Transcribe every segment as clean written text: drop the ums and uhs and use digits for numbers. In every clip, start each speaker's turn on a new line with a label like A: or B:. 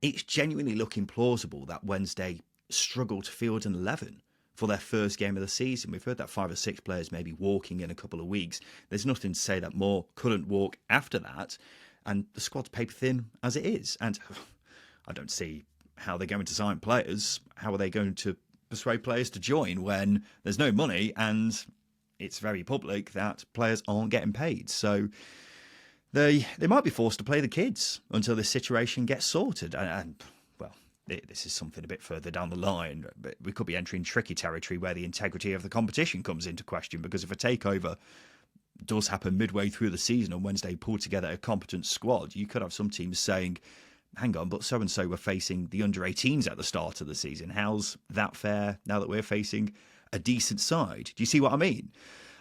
A: it's genuinely looking plausible that Wednesday struggle to field an 11 for their first game of the season. We've heard that 5 or 6 players may be walking in a couple of weeks. There's nothing to say that more couldn't walk after that. And the squad's paper thin as it is. And I don't see how they're going to sign players. How are they going to persuade players to join when there's no money and it's very public that players aren't getting paid? So they might be forced to play the kids until this situation gets sorted. And well, this is something a bit further down the line, but we could be entering tricky territory where the integrity of the competition comes into question, because if a takeover does happen midway through the season and Wednesday pull together a competent squad, you could have some teams saying, hang on, but so-and-so were facing the under-18s at the start of the season. How's that fair now that we're facing a decent side? Do you see what I mean?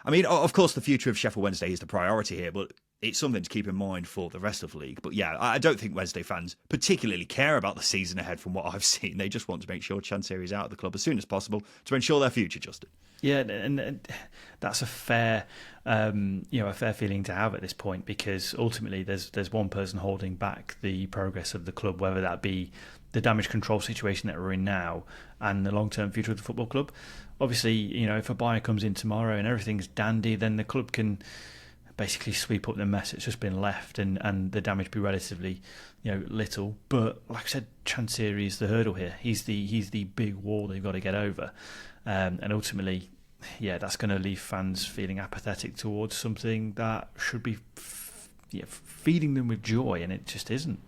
A: I mean, of course, the future of Sheffield Wednesday is the priority here, but it's something to keep in mind for the rest of the league. But yeah, I don't think Wednesday fans particularly care about the season ahead from what I've seen. They just want to make sure Chansiri is out of the club as soon as possible to ensure their future, Justin.
B: Yeah, and that's a fair, a fair feeling to have at this point, because ultimately there's one person holding back the progress of the club, whether that be the damage control situation that we're in now and the long-term future of the football club. Obviously, if a buyer comes in tomorrow and everything's dandy, then the club can basically sweep up the mess that's just been left, and the damage be relatively little. But like I said, Chansiri is the hurdle here. He's the big wall they've got to get over, and ultimately, that's going to leave fans feeling apathetic towards something that should be feeding them with joy, and it just isn't.